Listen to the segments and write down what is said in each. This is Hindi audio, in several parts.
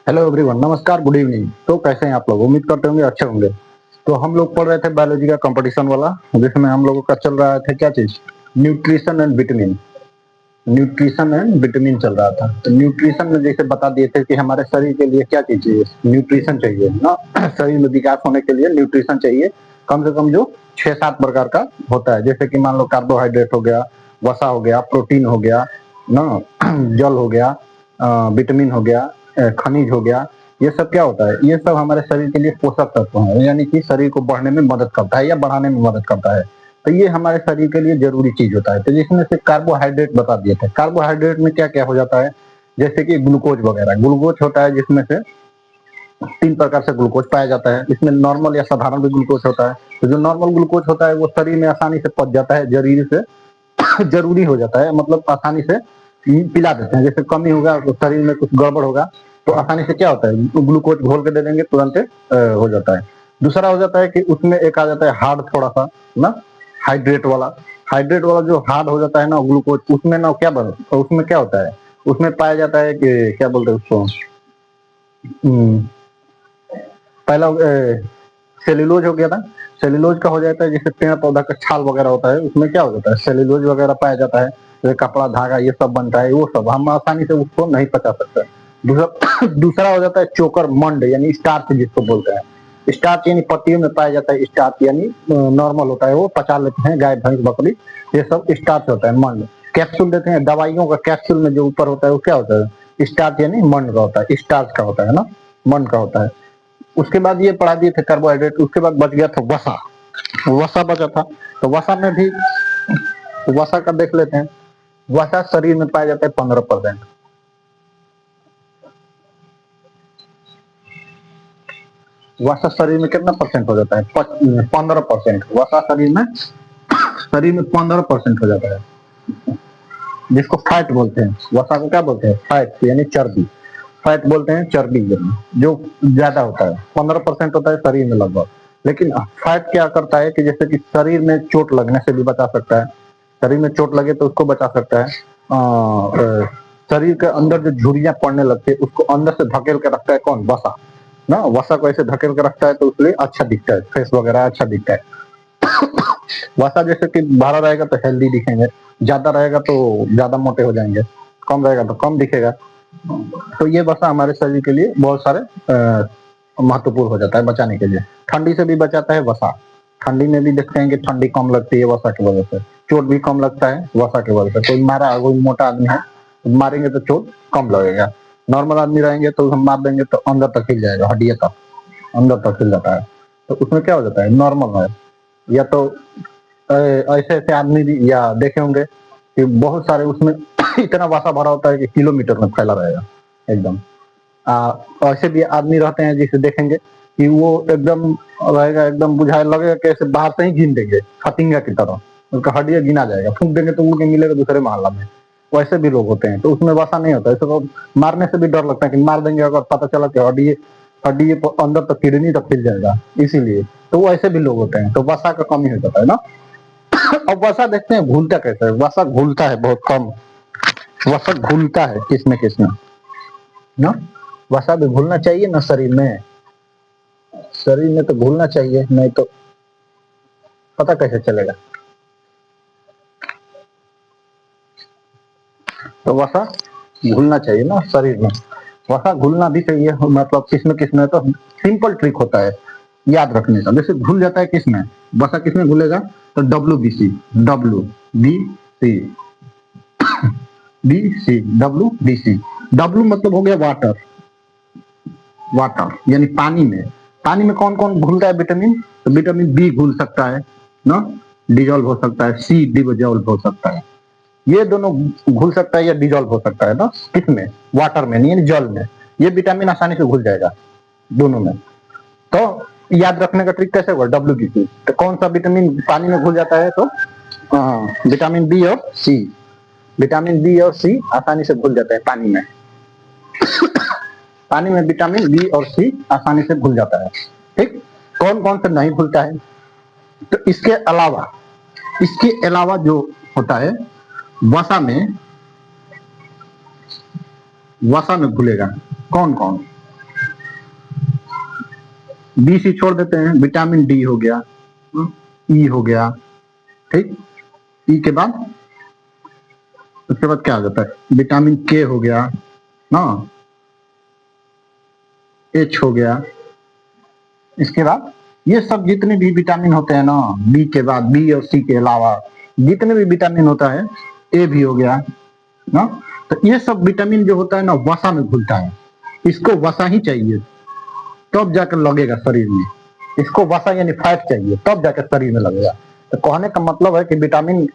हेलो एवरीवन, नमस्कार, गुड इवनिंग। तो कैसे हैं आप लोग? उम्मीद करते होंगे अच्छे होंगे। तो हम लोग पढ़ रहे थे बायोलॉजी का कंपटीशन वाला, जिसमें हम लोगों का चल रहा था क्या चीज, nutrition and vitamin. Nutrition and vitamin चल रहा था। तो न्यूट्रिशन में जैसे बता दिए थे कि हमारे शरीर के लिए क्या चीज चाहिए, न्यूट्रिशन चाहिए ना। शरीर में विकास होने के लिए न्यूट्रिशन चाहिए, कम से कम जो 6-7 प्रकार का होता है। जैसे कि मान लो कार्बोहाइड्रेट हो गया, वसा हो गया, प्रोटीन हो गया ना, जल हो गया, विटामिन हो गया, खनिज हो गया। ये सब क्या होता है? ये सब हमारे शरीर के लिए पोषक तत्व हैं, यानी कि शरीर को बढ़ने में मदद करता है या बढ़ाने में मदद करता है। तो ये हमारे शरीर के लिए जरूरी चीज होता है। तो जिसमें से कार्बोहाइड्रेट बता दिए थे। कार्बोहाइड्रेट में क्या क्या हो जाता है, जैसे कि ग्लूकोज वगैरह। ग्लूकोज होता है जिसमें से 3 प्रकार से ग्लूकोज पाया जाता है। इसमें नॉर्मल या साधारण भी ग्लूकोज होता है। तो जो नॉर्मल ग्लूकोज होता है वो शरीर में आसानी से पच जाता है, शरीर से जरूरी हो जाता है, मतलब आसानी से पिला देते हैं। जैसे कमी होगा तो शरीर में कुछ गड़बड़ होगा तो आसानी से क्या होता है, ग्लूकोज घोल के दे देंगे, तुरंत हो जाता है। दूसरा हो जाता है कि उसमें एक आ जाता है हार्ड, थोड़ा सा ना, हाइड्रेट वाला। हाइड्रेट वाला जो हार्ड हो जाता है ना ग्लूकोज, उसमें ना क्या बन, उसमें क्या होता है, उसमें पाया जाता है कि क्या बोलते हैं उसको, पहला सेल्यूलोज हो गया था। सेल्यूलोज का हो जाता है जैसे पेड़ पौधा का छाल वगैरह होता है, उसमें क्या हो जाता है, सेल्यूलोज वगैरह पाया जाता है। जैसे कपड़ा, धागा, ये सब बनता है, वो सब हम आसानी से उसको नहीं पचा सकते। दूसरा दूसरा हो जाता है चोकर, मंड यानी स्टार्च जिसको बोलते हैं। स्टार्च यानी पत्तियों में पाया जाता है। स्टार्च यानी नॉर्मल होता है, वो पचा लेते हैं गाय भैंस बकरी, ये सब स्टार्च होता है। मंड कैप्सूल देते हैं, दवाइयों का कैप्सूल में जो ऊपर होता है वो क्या होता है, स्टार्च यानी मंड का होता है, स्टार्च का होता है ना, मंड का होता है। उसके बाद ये पढ़ा दिए थे कार्बोहाइड्रेट। उसके बाद बच गया था वसा। वसा बचा था। तो वसा में भी, वसा का देख लेते हैं। वसा शरीर में पाया जाता है 15%। वसा शरीर में कितना परसेंट हो जाता है, 15%। वसा शरीर में 15% हो जाता है, जिसको फैट बोलते हैं। वसा को क्या बोलते हैं, फैट यानी चर्बी। फैट बोलते हैं चर्बी, जो ज्यादा होता है, 15% होता है शरीर में लगभग। लेकिन फैट क्या करता है कि जैसे कि शरीर में चोट लगने से भी बचा सकता है। शरीर में चोट लगे तो उसको बचा सकता है। शरीर के अंदर जो झुर्रियां पड़ने लगती है उसको अंदर से धकेल के रखता है कौन, वसा ना। वसा को ऐसे धकेल के रखता है तो उसके लिए अच्छा दिखता है, फेस वगैरह अच्छा दिखता है। वसा जैसे कि भारा रहेगा तो हेल्दी दिखेंगे, ज्यादा रहेगा तो ज्यादा मोटे हो जाएंगे, कम रहेगा तो कम दिखेगा। तो ये वसा हमारे शरीर के लिए बहुत सारे महत्वपूर्ण हो जाता है बचाने के लिए। ठंडी से भी बचाता है वसा। ठंडी में भी देखते हैं कि ठंडी कम लगती है वसा की वजह से। चोट भी कम लगता है वसा की वजह से। कोई मोटा आदमी है, मारेंगे तो चोट कम लगेगा। नॉर्मल आदमी रहेंगे तो हम मार देंगे तो अंदर तक हिल जाएगा, हड्डियां तक अंदर तक हिल जाता है। तो उसमें क्या हो जाता है, नॉर्मल है। या तो ऐसे ऐसे आदमी भी या देखे होंगे कि बहुत सारे उसमें इतना वसा भरा होता है कि किलोमीटर में फैला रहेगा एकदम। ऐसे भी आदमी रहते हैं जिसे देखेंगे कि वो एकदम रहेगा, एकदम बुझाए लगेगा कि ऐसे बाहर से ही गिन देंगे फतिंगा की तरह, उनका हड्डियां गिना जाएगा, फूंक देंगे तो उड़ के मिलेगा दूसरे मोहल्ला में। वैसे भी लोग होते हैं, तो उसमें वसा नहीं होता है। तो मारने से भी डर लगता है कि मार देंगे अगर पता चला कि हड्डी हड्डी अंदर तक, किडनी तक हिल जाएगा, इसीलिए। तो वो ऐसे भी लोग होते हैं, तो वसा का कमी हो जाता है ना। अब वसा देखते हैं घुलता कैसे है। वसा घुलता है बहुत कम। वसा घुलता है किसमें किसमें ना। वसा भी घुलना चाहिए ना शरीर में। शरीर में तो घुलना चाहिए, नहीं तो पता कैसे चलेगा। तो वसा घुलना चाहिए ना शरीर में। वसा घुलना भी चाहिए, मतलब किसमें किसमें, तो सिंपल ट्रिक होता है याद रखने का। जैसे घुल जाता है किसमें, वसा किसमें घुलेगा, तो WBC, WBC, BC, WBC। W मतलब हो गया वाटर, वाटर यानी पानी में। पानी में कौन कौन घुलता है, विटामिन। तो विटामिन बी घुल सकता है ना, डिजोल्व हो सकता है। सी डिजोल्व हो सकता है। ये दोनों घुल सकता है या डिजोल्व हो सकता है ना, किसमें, वाटर में, यानी जल में। ये विटामिन आसानी से घुल जाएगा दोनों में। तो याद रखने का ट्रिक कैसे होगा, WBC। तो कौन सा विटामिन पानी में घुल जाता है, तो विटामिन बी और सी। विटामिन बी और सी आसानी से घुल जाता है पानी में। पानी में विटामिन बी और सी आसानी से घुल जाता है। ठीक, कौन कौन से नहीं घुलता है, तो इसके अलावा जो होता है वसा में, वसा में घुलेगा कौन कौन, बी सी छोड़ देते हैं, विटामिन डी हो गया, ई हो गया, ठीक। ई के बाद उसके बाद क्या आ जाता है, विटामिन के हो गया ना, एच हो गया। इसके बाद ये सब जितने भी विटामिन होते हैं ना, बी के बाद, बी और सी के अलावा जितने भी विटामिन होता है, ए भी हो गया ना। तो ये सब विटामिन जो होता है ना, वसा में घुलता है। इसको वसा ही चाहिए तब जाकर लगेगा शरीर में। इसको वसा यानी फैट चाहिए तब जाकर शरीर में लगेगा। तो कहने का मतलब है कि विटामिन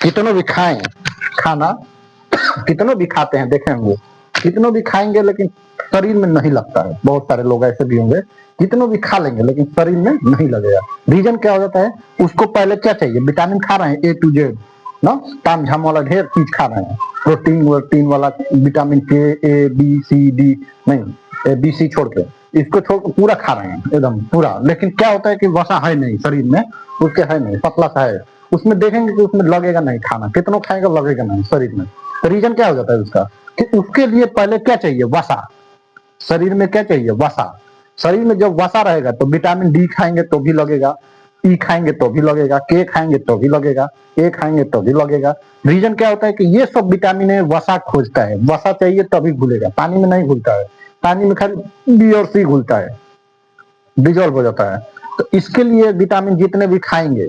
कितनों भी खाएं, खाना कितनों भी खाते हैं, देखे होंगे कितनों भी खाएंगे लेकिन शरीर में नहीं लगता है। बहुत सारे लोग ऐसे भी होंगे, कितनों भी खा लेंगे लेकिन शरीर में नहीं लगेगा। रीजन क्या हो जाता है, उसको पहले क्या चाहिए, विटामिन खा रहे हैं ए टू जेड ना, ताम झाम वाला ढेर चीज खा रहे हैं, प्रोटीन वोटीन वाला, विटामिन के, ए बी सी डी नहीं, ए बी सी छोड़ के, इसको छोड़ के पूरा खा रहे हैं एकदम पूरा। लेकिन क्या होता है कि वसा है नहीं शरीर में, उसके है नहीं, पतला सा है, उसमें देखेंगे कि उसमें लगेगा नहीं, खाना कितना खाएगा लगेगा नहीं शरीर में। तो रीजन क्या हो जाता है उसका, कि उसके लिए पहले क्या चाहिए, वसा। शरीर में क्या चाहिए, वसा। शरीर में जब वसा रहेगा तो विटामिन डी खाएंगे तो भी लगेगा, ई खाएंगे तो भी लगेगा, के खाएंगे तो भी लगेगा, ए खाएंगे तो भी लगेगा। रीजन क्या होता है कि ये सब विटामिन है वसा खोजता है, वसा चाहिए तभी घुलेगा, पानी में नहीं घुलता है। पानी में खाली बी और सी घुलता है, डिजोल्व हो जाता है। तो इसके लिए विटामिन जितने भी खाएंगे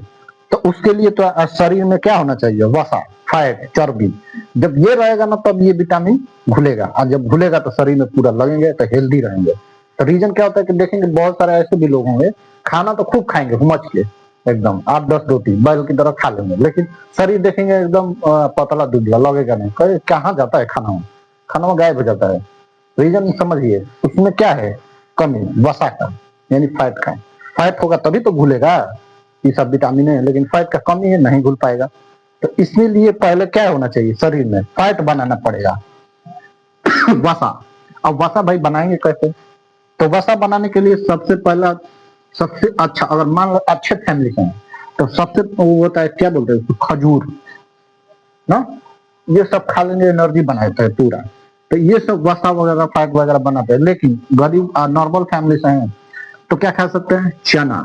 तो उसके लिए तो शरीर में क्या होना चाहिए, वसा, फैट, चर्बी। जब ये रहेगा ना तब ये विटामिन घुलेगा, और जब घुलेगा तो शरीर में पूरा लगेंगे तो हेल्दी रहेंगे। तो रीजन क्या होता है कि देखेंगे बहुत सारे ऐसे भी लोग होंगे, खाना तो खूब खाएंगे हुमच के एकदम 8-10 रोटी बैल की तरह खा लेंगे, लेकिन शरीर देखेंगे एकदम पतला दुबला, लगेगा नहीं, कहे कहाँ जाता है खाना में, खाना में गायब हो जाता है। रीजन समझिए, उसमें क्या है, कमी वसा का यानी फैट का। फैट होगा तभी तो घुलेगा, ये सब विटामिन है, लेकिन फैट का कमी है, नहीं घुल पाएगा। तो इसलिए पहले क्या होना चाहिए, शरीर में फैट बनाना पड़ेगा वसा। अब वसा भाई बनाएंगे कैसे, तो वसा बनाने के लिए सबसे पहला, सबसे अच्छा, अगर मान लो अच्छे फैमिली से हैं तो सबसे वो होता है, क्या बोलते हैं उसको, खजूर ना, ये सब खा लेंगे, एनर्जी बनाता है पूरा। तो ये सब वसा वगैरह फैट वगैरह बनाते हैं। लेकिन गरीब नॉर्मल फैमिली से हैं तो क्या खा सकते हैं, चना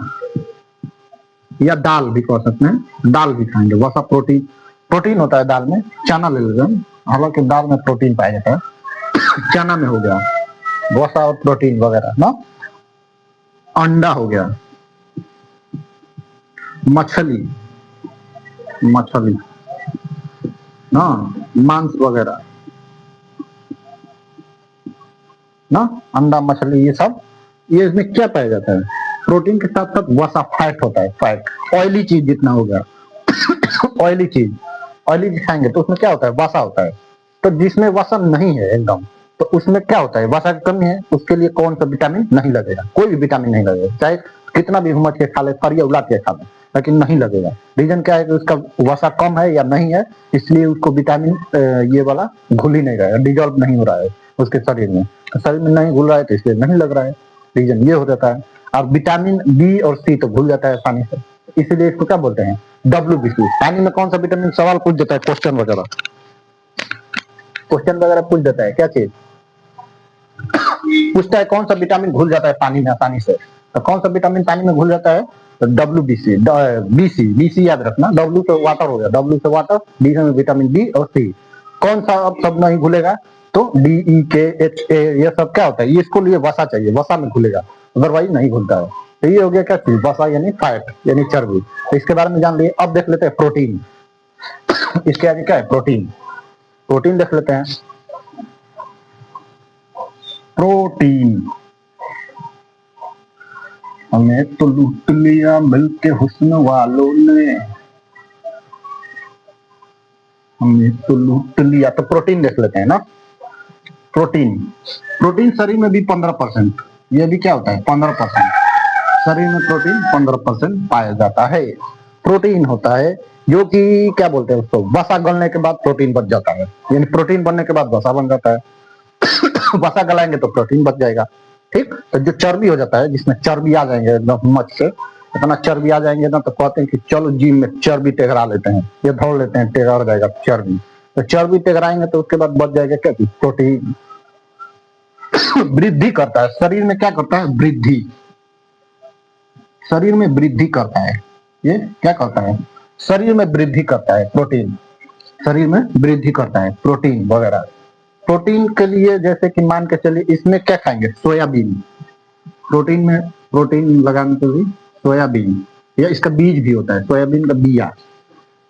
या दाल भी खा सकते हैं, दाल भी खाएंगे, वसा प्रोटीन, प्रोटीन होता है दाल में। चना ले लेते हैं, हालांकि दाल में प्रोटीन पाया जाता है, चना में हो गया वसा और प्रोटीन वगैरह ना। अंडा हो गया, मछली, मछली ना, मांस वगैरह ना, अंडा मछली ये सब, ये इसमें क्या पाया जाता है, प्रोटीन के साथ साथ वसा, फैट होता है, फैट। ऑयली चीज जितना होगा ऑयली चीज, ऑयली चीज खाएंगे तो उसमें क्या होता है, वसा होता है। तो जिसमें वसा नहीं है एकदम, तो उसमें क्या होता है, वसा की कमी है, उसके लिए कौन सा विटामिन नहीं लगेगा, कोई भी विटामिन नहीं लगेगा, चाहे कितना भी हुमच के खा ले, फरिया उला के खा ले, लेकिन नहीं लगेगा। रीजन क्या है कि उसका वसा कम है या नहीं है, इसलिए उसको विटामिन ये वाला घुल ही नहीं रहा है, डिजोल्व नहीं हो रहा है उसके शरीर में। तो शरीर में नहीं घुल रहा है तो इसलिए नहीं लग रहा है, रीजन ये हो जाता है। और विटामिन बी और सी तो घुल जाता है आसानी से, इसीलिए इसको क्या बोलते हैं, WBC। पानी में कौन सा विटामिन, सवाल पूछ देता है, क्वेश्चन वगैरह, क्वेश्चन वगैरह पूछ देता है, क्या चीज पूछता है, कौन सा विटामिन घुल जाता है पानी में आसानी से, तो कौन सा विटामिन पानी में घुल जाता है, तो WBC, BC याद रखना, W से वाटर हो गया, W से वाटर, B से विटामिन बी और सी। कौन सा अब सब नहीं घुलेगा, तो DEKHA ये सब क्या होता है, इसको लिए वसा चाहिए, वसा में घुलेगा, अदरवाइज नहीं घुलता है। तो ये हो गया क्या चीज, वसा यानी फैट यानी चर्बी। तो इसके बारे में जान लिए। अब देख लेते हैं प्रोटीन इसके आगे क्या है, प्रोटीन। प्रोटीन देख लेते हैं, प्रोटीन। हमें तो लूट लिया मिलके हुस्न वालों ने, हमें तो लूट लिया। तो प्रोटीन देख लेते हैं ना। प्रोटीन, प्रोटीन शरीर में भी 15%, ये भी क्या होता है 15%, शरीर में प्रोटीन 15% पाया जाता है। प्रोटीन होता है जो कि क्या बोलते हैं उसको, वसा गलने के बाद प्रोटीन बच जाता है, यानी प्रोटीन बनने के बाद वसा बन जाता है वसा गलाएंगे तो प्रोटीन बच जाएगा, ठीक। तो जो चर्बी हो जाता है, जिसमें चर्बी आ जाएंगे एकदम मच से, इतना चर्बी आ जाएंगे ना, तो कहते हैं कि चलो जिम में चर्बी टेगरा लेते हैं, ये दौड़ लेते हैं, टेगरा जाएगा चर्बी। तो चर्बी टेगराएंगे तो उसके बाद बच जाएगा क्या, प्रोटीन। वृद्धि करता है शरीर में, क्या करता है, वृद्धि, शरीर में वृद्धि करता है। ये क्या करता है? शरीर में वृद्धि करता है, प्रोटीन शरीर में वृद्धि करता है, प्रोटीन वगैरह। प्रोटीन के लिए जैसे कि मान के चलिए इसमें क्या खाएंगे? सोयाबीन। प्रोटीन में प्रोटीन लगाने के लिए सोयाबीन, या इसका बीज भी होता है, सोयाबीन का बिया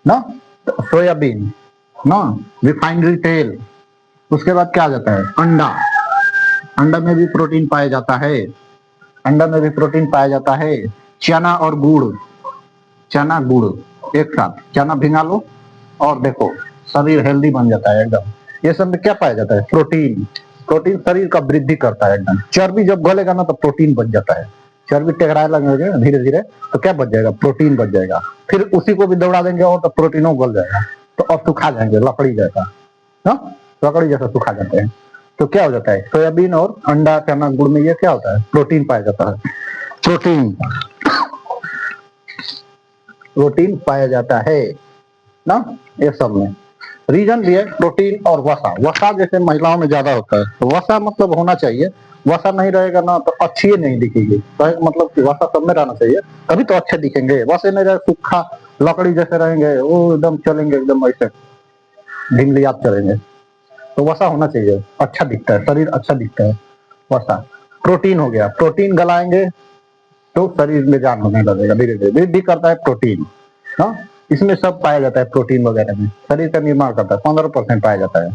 ना, तो सोयाबीन ना, रिफाइनरी तेल। उसके बाद क्या आ जाता है? अंडा। अंडा में भी प्रोटीन पाया जाता है, अंडा में भी प्रोटीन पाया जाता है। चना और गुड़, चना गुड़ एक साथ, चना भिंगा लो और देखो शरीर हेल्दी बन जाता है एकदम। ये सब में क्या पाया जाता है? प्रोटीन। प्रोटीन शरीर का वृद्धि करता है एकदम। चर्बी जब गलेगा ना तो प्रोटीन बच जाता है। चर्बी टकराए लगेगा धीरे धीरे तो क्या बच जाएगा? प्रोटीन बच जाएगा। फिर उसी को भी दौड़ा देंगे और तो प्रोटीनों गल जाएगा, तो अब सुखा जाएंगे लकड़ी जैसा ना, लकड़ी जैसा सुखा जाते हैं। तो क्या हो जाता है? सोयाबीन और अंडा चना गुड़ में ये क्या होता है? प्रोटीन पाया जाता है। प्रोटीन प्रोटीन पाया जाता है ना, ये सब में। रीजन भी है प्रोटीन और वसा। वसा जैसे महिलाओं में ज्यादा होता है, तो वसा मतलब होना चाहिए। वसा नहीं रहेगा ना तो अच्छी ही नहीं दिखेगी, तो मतलब कि वसा सब में रहना चाहिए, तभी तो अच्छे दिखेंगे। वैसे नहीं रहे सूखा लकड़ी जैसे रहेंगे, वो एकदम चलेंगे एकदम ऐसे ढीमली आप चलेंगे। तो वसा होना चाहिए, अच्छा दिखता है, शरीर अच्छा दिखता है वसा। प्रोटीन हो गया, प्रोटीन गलाएंगे तो शरीर में जान होने लगेगा, धीरे धीरे वृद्धि करता है प्रोटीन ना। इसमें सब पाया जाता है, प्रोटीन वगैरह में शरीर का निर्माण करता है, 15% पाया जाता है।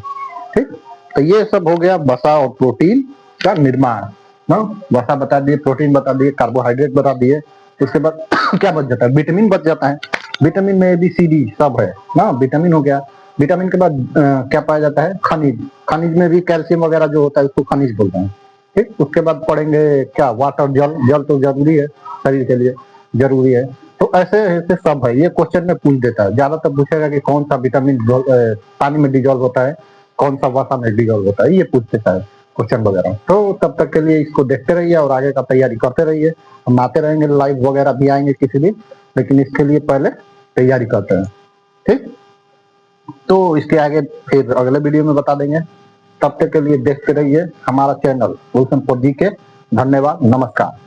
ठीक, तो ये सब हो गया वसा और प्रोटीन का निर्माण ना। वसा बता दिए, प्रोटीन बता दिए, कार्बोहाइड्रेट बता दिए। उसके बाद क्या बच जाता है? विटामिन बच जाता है। विटामिन में ABCD सब है ना। विटामिन हो गया। विटामिन के बाद क्या पाया जाता है? खनिज। खनिज में भी कैल्शियम वगैरह जो होता है उसको खनिज बोलते हैं। ठीक, उसके बाद पढ़ेंगे क्या? वाटर, जल। जल तो जरूरी है, शरीर के लिए जरूरी है। तो ऐसे ऐसे सब है, ये क्वेश्चन में पूछ देता है। ज्यादातर पूछेगा कि कौन सा विटामिन पानी में डिजोल्व होता है, कौन सा वसा में डिजोल्व होता है, ये पूछ देता है क्वेश्चन वगैरह। तो तब तक के लिए इसको देखते रहिए और आगे का तैयारी करते रहिए। हम आते रहेंगे, लाइव वगैरह भी आएंगे किसी दिन, लेकिन इसके लिए पहले तैयारी करते हैं। ठीक, तो इसके आगे फिर अगले वीडियो में बता देंगे। तब तक के लिए देखते रहिए हमारा चैनल गुलशन 4G के। धन्यवाद, नमस्कार।